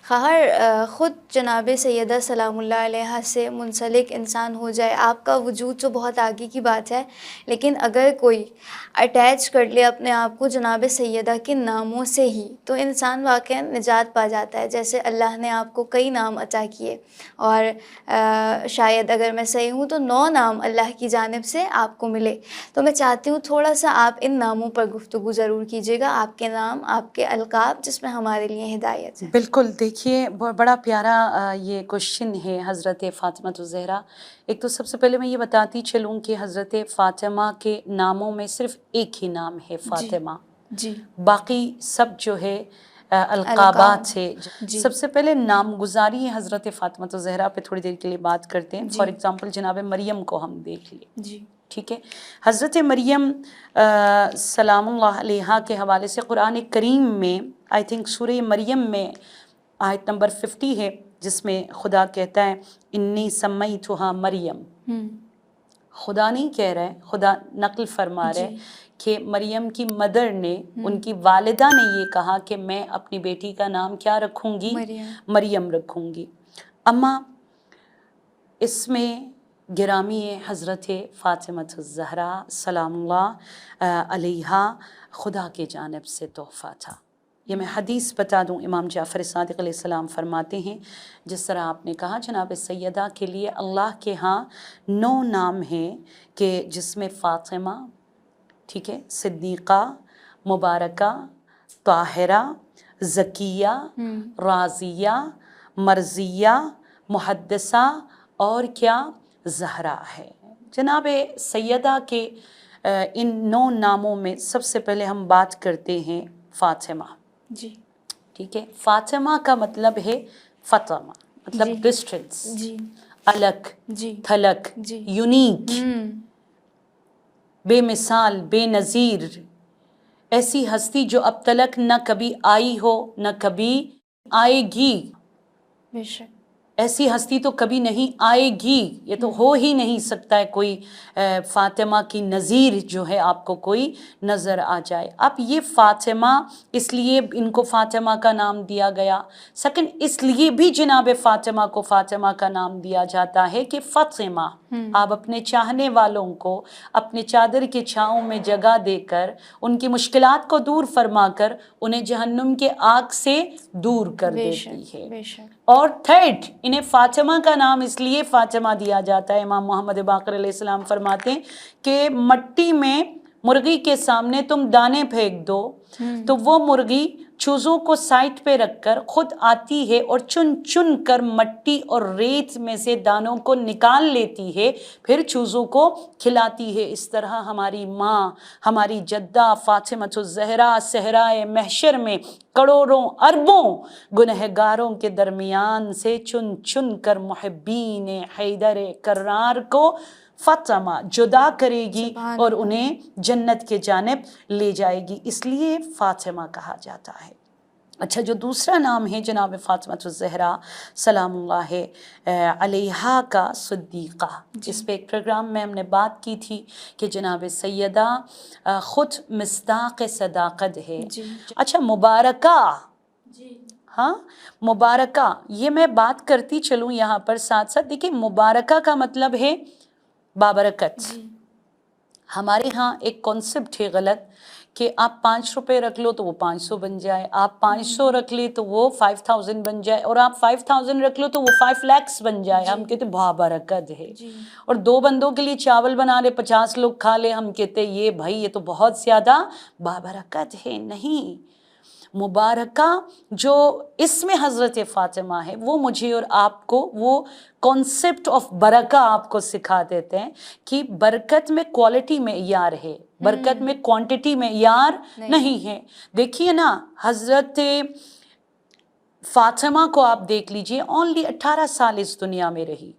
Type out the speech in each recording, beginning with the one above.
خواہر خود جناب سیدہ سلام اللہ علیہا سے منسلک انسان ہو جائے، آپ کا وجود تو بہت آگے کی بات ہے، لیکن اگر کوئی اٹیچ کر لے اپنے آپ کو جناب سیدہ کے ناموں سے ہی تو انسان واقعا نجات پا جاتا ہے. جیسے اللہ نے آپ کو کئی نام عطا کیے، اور شاید اگر میں صحیح ہوں تو 9 نام اللہ کی جانب سے آپ کو ملے. تو میں چاہتی ہوں تھوڑا سا آپ ان ناموں پر گفتگو ضرور کیجیے گا، آپ کے نام، آپ کے القاب، جس میں ہمارے لیے ہدایت ہے. بالکل، دیکھیے بڑا پیارا یہ کوشچن ہے حضرت فاطمہ الزہرا. ایک تو سب سے پہلے میں یہ بتاتی چلوں کہ حضرت فاطمہ کے ناموں میں صرف ایک ہی نام ہے فاطمہ. جی باقی سب جو ہے القابات ہے. سب سے پہلے نامگزاری ہے حضرت فاطمہ الزہرا پہ تھوڑی دیر کے لیے بات کرتے ہیں. فار ایگزامپل جناب مریم کو ہم دیکھ لیں. جی ٹھیک ہے، حضرت مریم سلام اللہ علیہا کے حوالے سے قرآن کریم میں آئی تھنک سورہ مریم میں آیت نمبر 50 ہے، جس میں خدا کہتا ہے انی سمیتھا مریم. خدا نہیں کہہ رہا ہے، خدا نقل فرما رہا ہے کہ مریم کی مدر نے، ان کی والدہ نے یہ کہا کہ میں اپنی بیٹی کا نام کیا رکھوں گی؟ مریم رکھوں گی. اما اس میں گرامی حضرت فاطمہ الزہرا سلام اللہ علیہا خدا کے جانب سے تحفہ تھا. یہ میں حدیث بتا دوں، امام جعفر صادق علیہ السلام فرماتے ہیں جس طرح آپ نے کہا جناب سیدہ کے لیے اللہ کے ہاں 9 نام ہیں کہ جس میں فاطمہ، ٹھیک ہے، صدیقہ، مبارکہ، طاہرہ، زکیہ، راضیہ، مرضیہ، محدثہ اور کیا زہرا ہے. جناب سیدہ کے ان 9 ناموں میں سب سے پہلے ہم بات کرتے ہیں فاطمہ. جی ٹھیک ہے، فاطمہ کا مطلب ہے فاطمہ، مطلب ڈسٹنس، الگ، تھلگ، یونیک، بے مثال، بے نظیر، ایسی ہستی جو اب تلک نہ کبھی آئی ہو نہ کبھی آئے گی. بے شک ایسی ہستی تو کبھی نہیں آئے گی، یہ تو ہو ہی نہیں سکتا ہے کوئی فاطمہ کی نظیر جو ہے آپ کو کوئی نظر آ جائے. اب یہ فاطمہ اس لیے ان کو فاطمہ کا نام دیا گیا. سیکنڈ، اس لیے بھی جناب فاطمہ کو فاطمہ کا نام دیا جاتا ہے کہ فاطمہ، آپ اپنے چاہنے والوں کو اپنے چادر کے چھاؤں میں جگہ دے کر ان کی مشکلات کو دور فرما کر انہیں جہنم کے آگ سے دور کر دیتی ہے. اور تھرڈ، انہیں فاطمہ کا نام اس لیے فاطمہ دیا جاتا ہے، امام محمد باقر علیہ السلام فرماتے ہیں کہ مٹی میں مرغی کے سامنے تم دانے پھینک دو تو وہ مرغی چوزوں کو سائٹ پہ رکھ کر خود آتی ہے اور چن چن کر مٹی اور ریت میں سے دانوں کو نکال لیتی ہے، پھر چوزوں کو کھلاتی ہے. اس طرح ہماری ماں، ہماری جدہ فاطمہ الزہرا صحرائے محشر میں کروڑوں اربوں گنہگاروں کے درمیان سے چن چن کر محبین حیدر کرار کو فاطمہ جدا کرے گی اور انہیں جنت کے جانب لے جائے گی، اس لیے فاطمہ کہا جاتا ہے. اچھا، جو دوسرا نام ہے جناب فاطمہ الزہرا سلام اللہ علیہا کا صدیقہ، اس پہ ایک پروگرام میں ہم نے بات کی تھی کہ جناب سیدہ خود مصداق صداقت ہے. اچھا، مبارکہ، ہاں مبارکہ، یہ میں بات کرتی چلوں یہاں پر ساتھ ساتھ. دیکھیں مبارکہ کا مطلب ہے بابرکت. ہمارے ہاں ایک کانسیپٹ ہے غلط کہ آپ 5 روپے رکھ لو تو وہ 500 بن جائے، آپ 500 رکھ لے تو وہ 5000 بن جائے، اور آپ 5000 رکھ لو تو وہ 5 lakhs بن جائے. ہم کہتے بابرکت ہے. اور 2 بندوں کے لیے چاول بنا لے، 50 لوگ کھا لے، ہم کہتے یہ بھائی یہ تو بہت زیادہ بابرکت ہے. نہیں، مبارکہ جو اس میں حضرت فاطمہ ہے وہ مجھے اور آپ کو وہ کانسیپٹ آف برکہ آپ کو سکھا دیتے ہیں کہ برکت میں کوالٹی میں معیار ہے، برکت میں کوانٹٹی میں معیار نہیں ہے. دیکھیے نا، حضرت فاطمہ کو آپ دیکھ لیجئے، اونلی 18 سال اس دنیا میں رہی،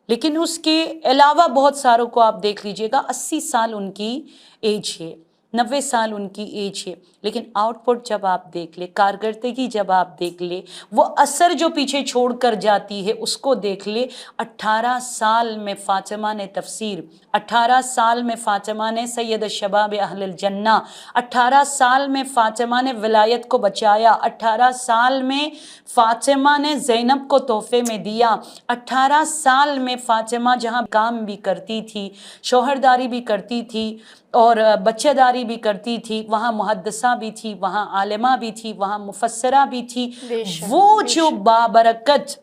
لیکن اس کے علاوہ بہت ساروں کو آپ دیکھ لیجئے گا 80 سال ان کی ایج ہے. 90 سال ان کی ایج ہے، لیکن آؤٹ پٹ جب آپ دیکھ لیں، کارکردگی جب آپ دیکھ لیں، وہ اثر جو پیچھے چھوڑ کر جاتی ہے اس کو دیکھ لیں۔ 18 سال میں فاطمہ نے تفسیر، 18 سال میں فاطمہ نے سید الشباب اہل الجنہ، 18 سال میں فاطمہ نے ولایت کو بچایا، 18 سال میں فاطمہ نے زینب کو تحفے میں دیا، 18 سال میں فاطمہ جہاں کام بھی کرتی تھی، شوہرداری بھی کرتی تھی اور بچہ داری بھی کرتی تھی، وہاں محدثہ بھی تھی، وہاں عالمہ بھی تھی، وہاں مفسرہ بھی تھی، بے شک، وہ بے جو شک۔ بابرکت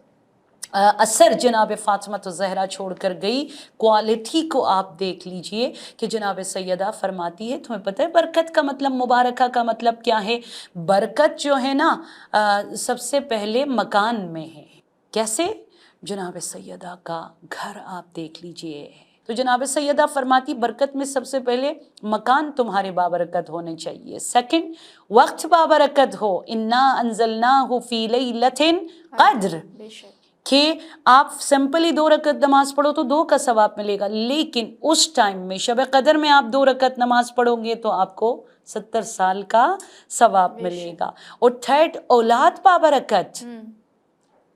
اثر جناب فاطمہ الزہرا چھوڑ کر گئی، کوالٹی کو آپ دیکھ لیجئے کہ جناب سیدہ فرماتی ہے، تمہیں پتہ ہے برکت کا مطلب، مبارکہ کا مطلب کیا ہے؟ برکت جو ہے نا سب سے پہلے مکان میں ہے۔ کیسے؟ جناب سیدہ کا گھر آپ دیکھ لیجئے، تو جناب سیدہ فرماتی برکت میں سب سے پہلے مکان تمہارے بابرکت ہونے چاہیے، سیکنڈ وقت بابرکت ہو، انا انزلناہ فی لیلۃ قدر، بے شک، کہ آپ سمپلی 2 رکعت نماز پڑھو تو 2 کا ثواب ملے گا، لیکن اس ٹائم میں شب قدر میں آپ 2 رکعت نماز پڑھو گے تو آپ کو 70 سال کا ثواب ملے گا۔ اور تھرڈ اولاد بابرکت،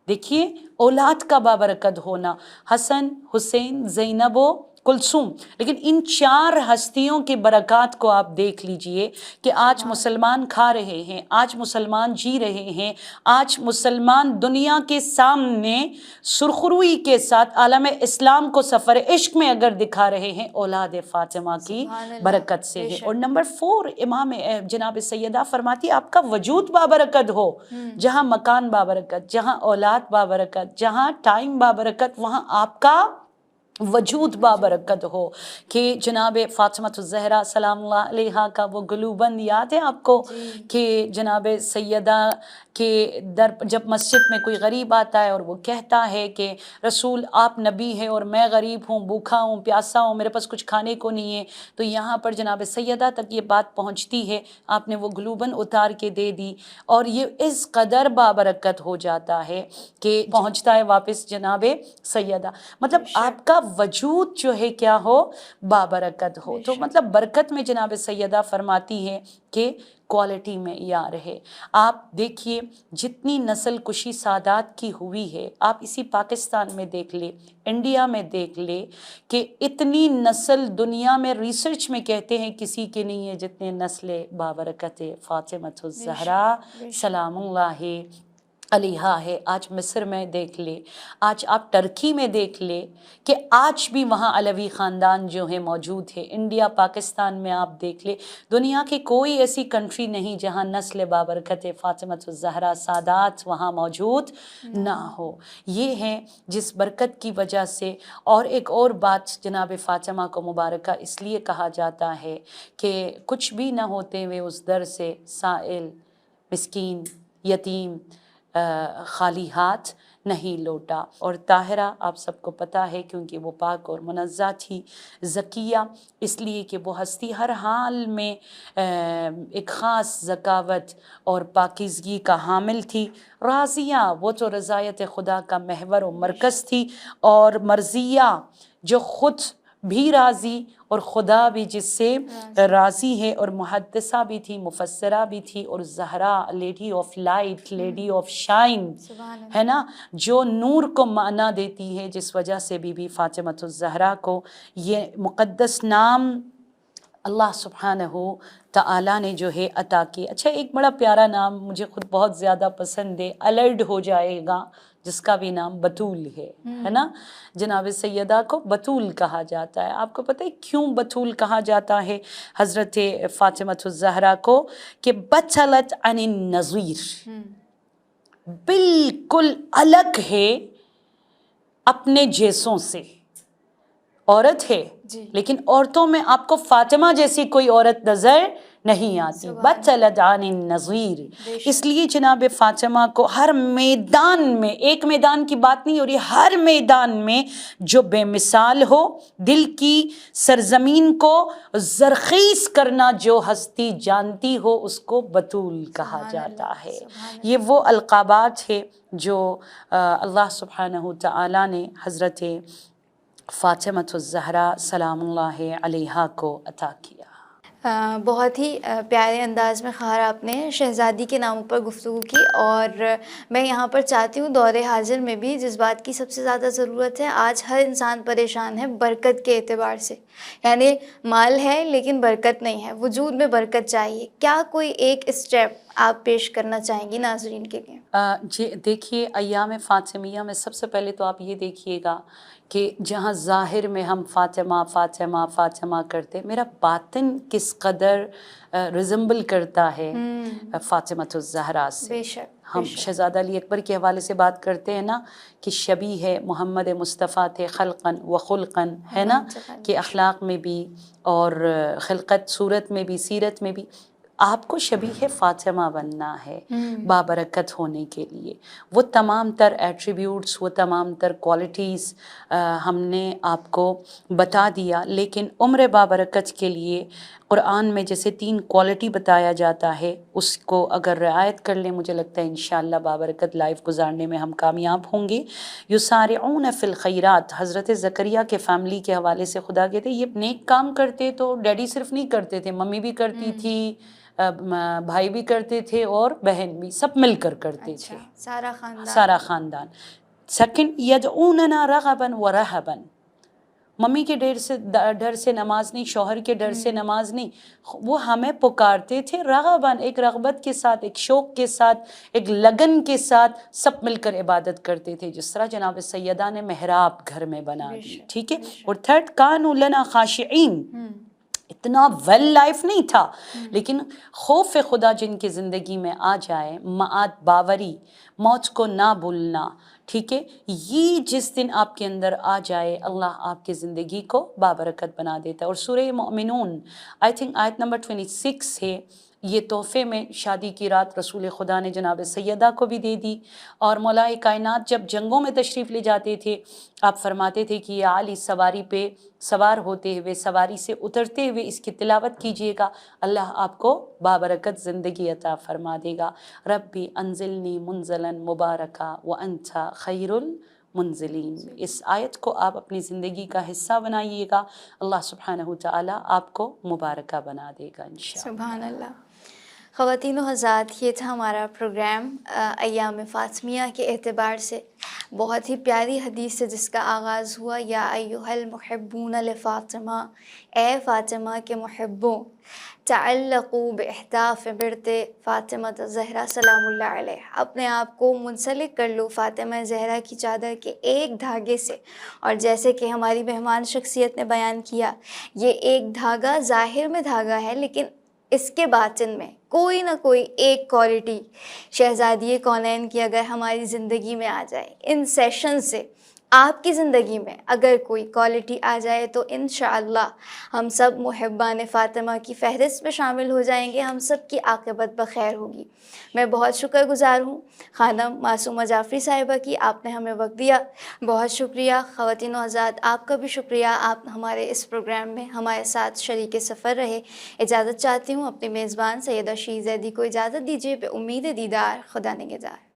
دیکھیے اولاد کا بابرکت ہونا، حسن، حسین، زینب و کلثوم، لیکن ان 4 ہستیوں کے برکات کو آپ دیکھ لیجئے کہ آج مسلمان کھا رہے ہیں، آج مسلمان جی رہے ہیں، آج مسلمان دنیا کے سامنے سرخروئی کے ساتھ عالم اسلام کو سفر عشق میں اگر دکھا رہے ہیں، اولاد فاطمہ کی سبحان اللہ، برکت سے بے ہے۔ شک۔ اور نمبر 4 امام جناب سیدہ فرماتی آپ کا وجود بابرکت ہو، جہاں مکان بابرکت، جہاں اولاد بابرکت، جہاں ٹائم بابرکت، وہاں آپ کا وجود بابرکت ہو، کہ جناب فاطمہ الزہرا سلام اللہ علیہا کا وہ گلوبند یاد ہے آپ کو، کہ جناب سیدہ کے در جب مسجد میں کوئی غریب آتا ہے اور وہ کہتا ہے کہ رسول آپ نبی ہیں اور میں غریب ہوں، بھوکا ہوں، پیاسا ہوں، میرے پاس کچھ کھانے کو نہیں ہے، تو یہاں پر جناب سیدہ تک یہ بات پہنچتی ہے، آپ نے وہ گلوبند اتار کے دے دی، اور یہ اس قدر بابرکت ہو جاتا ہے کہ پہنچتا ہے واپس جناب سیدہ، مطلب آپ کا وجود جو ہے کیا ہو؟ بابرکت ہو۔ تو مطلب برکت میں جناب سیدہ فرماتی ہے کہ کوالٹی میں معیار ہے۔ آپ دیکھیے جتنی نسل کشی سادات کی ہوئی ہے، آپ اسی پاکستان میں دیکھ لیں، انڈیا میں دیکھ لیں، کہ اتنی نسل دنیا میں ریسرچ میں کہتے ہیں کسی کی نہیں ہے جتنے نسل بابرکت فاطمہ الزہرا سلام اللہ علیہا ہے۔ آج مصر میں دیکھ لے، آج آپ ٹرکی میں دیکھ لے کہ آج بھی وہاں علوی خاندان جو ہے موجود ہے، انڈیا پاکستان میں آپ دیکھ لے، دنیا کی کوئی ایسی کنٹری نہیں جہاں نسل بابرکت فاطمہ الزہرا سادات وہاں موجود نہ ہو۔ یہ ہے جس برکت کی وجہ سے۔ اور ایک اور بات، جناب فاطمہ کو مبارکہ اس لیے کہا جاتا ہے کہ کچھ بھی نہ ہوتے ہوئے اس در سے سائل، مسکین، یتیم خالی ہاتھ نہیں لوٹا۔ اور طاہرہ آپ سب کو پتہ ہے کیونکہ وہ پاک اور منزہ تھی، زکیہ اس لیے کہ وہ ہستی ہر حال میں ایک خاص ذکاوت اور پاکیزگی کا حامل تھی، راضیہ وہ تو رضایت خدا کا محور و مرکز تھی، اور مرضیہ جو خود بھی راضی اور خدا بھی جس سے راضی ہے، اور محدثہ بھی تھی، مفسرہ بھی تھی، اور Zahra lady of light, lady of shine ہے نا، جو نور کو معنی دیتی ہے، جس وجہ سے بی بی فاطمہ الزہرا کو یہ مقدس نام اللہ سبحانہ تعالیٰ نے جو ہے عطا کی۔ اچھا ایک بڑا پیارا نام مجھے خود بہت زیادہ پسند ہے، الرٹ ہو جائے گا، جس کا بھی نام بطول ہے نا، جناب سیدہ کو بطول کہا جاتا ہے۔ آپ کو پتہ ہے کیوں بطول کہا جاتا ہے حضرت فاطمہ الزہرا کو؟ کہ بطلت عن النظیر، بالکل الگ ہے اپنے جیسوں سے۔ عورت ہے لیکن عورتوں میں آپ کو فاطمہ جیسی کوئی عورت نظر نہیں آتی، بطلت عن النظیر۔ اس لیے جناب فاطمہ کو ہر میدان میں، ایک میدان کی بات نہیں ہو رہی، ہر میدان میں جو بے مثال ہو، دل کی سرزمین کو زرخیز کرنا جو ہستی جانتی ہو، اس کو بطول کہا جاتا ہے۔ یہ وہ القابات ہے جو اللہ سبحانہ تعالیٰ نے حضرت فاطمہ الزہرا سلام اللہ علیہا کو عطا کیا۔ بہت ہی پیارے انداز میں خواہر آپ نے شہزادی کے ناموں پر گفتگو کی، اور میں یہاں پر چاہتی ہوں دور حاضر میں بھی جس بات کی سب سے زیادہ ضرورت ہے، آج ہر انسان پریشان ہے برکت کے اعتبار سے، یعنی مال ہے لیکن برکت نہیں ہے، وجود میں برکت چاہیے. کیا کوئی ایک اسٹیپ آپ پیش کرنا چاہیں گی ناظرین کے لیے؟ جی دیکھیے، ایام فاطمیہ میں سب سے پہلے تو آپ یہ دیکھیے گا کہ جہاں ظاہر میں ہم فاطمہ فاطمہ فاطمہ کرتے، میرا باطن کس قدر ریزمبل کرتا ہے فاطمۃ الزہرا سے. بے شک ہم شہزادہ علی اکبر کے حوالے سے بات کرتے ہیں نا کہ شبیہ ہے محمد مصطفیٰ تھے خلقاً و خلقاً، ہے نا، کہ اخلاق میں بھی اور خلقت صورت میں بھی سیرت میں بھی آپ کو شبیہ فاطمہ بننا ہے بابرکت ہونے کے لیے. وہ تمام تر ایٹریبیوٹس، وہ تمام تر کوالٹیز ہم نے آپ کو بتا دیا، لیکن عمر بابرکت کے لیے قرآن میں جیسے 3 کوالٹی بتایا جاتا ہے، اس کو اگر رعایت کر لیں مجھے لگتا ہے انشاءاللہ بابرکت لائف گزارنے میں ہم کامیاب ہوں گے. یسارعون فی الخیرات، حضرت زکریا کے فیملی کے حوالے سے خدا کہتے یہ نیک کام کرتے تو ڈیڈی صرف نہیں کرتے تھے، ممی بھی کرتی تھی، بھائی بھی کرتے تھے اور بہن بھی، سب مل کر کرتے تھے، سارا خاندان. سیکنڈ، یدعوننا رغبا ورہبا، ممی کے ڈر سے نماز نہیں، شوہر کے ڈر سے نماز نہیں، وہ ہمیں پکارتے تھے رغباً، ایک رغبت کے ساتھ، ایک شوق کے ساتھ، ایک لگن کے ساتھ سب مل کر عبادت کرتے تھے، جس طرح جناب سیدہ نے محراب گھر میں بنا دی. ٹھیک ہے. اور تھرڈ، کانوا لنا خاشعین، اتنا ویل لائف نہیں تھا لیکن خوف خدا جن کی زندگی میں آ جائے، معاد باوری، موت کو نہ بھولنا، ٹھیک ہے، یہ جس دن آپ کے اندر آ جائے اللہ آپ کی زندگی کو بابرکت بنا دیتا ہے. اور سورہ مومنون آئی تھنک آیت نمبر 26 ہے، یہ تحفے میں شادی کی رات رسول خدا نے جناب سیدہ کو بھی دے دی. اور مولا کائنات جب جنگوں میں تشریف لے جاتے تھے آپ فرماتے تھے کہ یا علی سواری پہ سوار ہوتے ہوئے، سواری سے اترتے ہوئے اس کی تلاوت کیجئے گا، اللہ آپ کو بابرکت زندگی عطا فرما دے گا. ربی انزلنی منزلا مبارکا وانت خیر المنزلین. اس آیت کو آپ اپنی زندگی کا حصہ بنائیے گا، اللہ سبحانہ وتعالی آپ کو مبارکہ بنا دے گا انشاءاللہ. سبحان اللہ. خواتین و حضرات، یہ تھا ہمارا پروگرام ایام فاطمیہ کے اعتبار سے. بہت ہی پیاری حدیث سے جس کا آغاز ہوا، یا ایھا المحبون لفاطمہ، اے فاطمہ کے محبوں، تعلقوا باحداف برت فاطمہ الزہرا سلام اللہ علیہ، اپنے آپ کو منسلک کر لو فاطمہ زہرا کی چادر کے ایک دھاگے سے. اور جیسے کہ ہماری مہمان شخصیت نے بیان کیا، یہ ایک دھاگا ظاہر میں دھاگا ہے، لیکن اس کے باطن میں کوئی نہ کوئی ایک کوالٹی شہزادی کونین کی اگر ہماری زندگی میں آ جائے، ان سیشن سے آپ کی زندگی میں اگر کوئی کوالٹی آ جائے تو انشاءاللہ ہم سب محبان فاطمہ کی فہرست میں شامل ہو جائیں گے، ہم سب کی عاقبت بخیر ہوگی. میں بہت شکر گزار ہوں خانم معصومہ جعفری صاحبہ کی، آپ نے ہمیں وقت دیا، بہت شکریہ. خواتین و حضرات، آپ کا بھی شکریہ، آپ ہمارے اس پروگرام میں ہمارے ساتھ شریک سفر رہے. اجازت چاہتی ہوں اپنی میزبان سیدہ شیع زیدی کو اجازت دیجیے، بے امید دیدار، خدا نگہدار.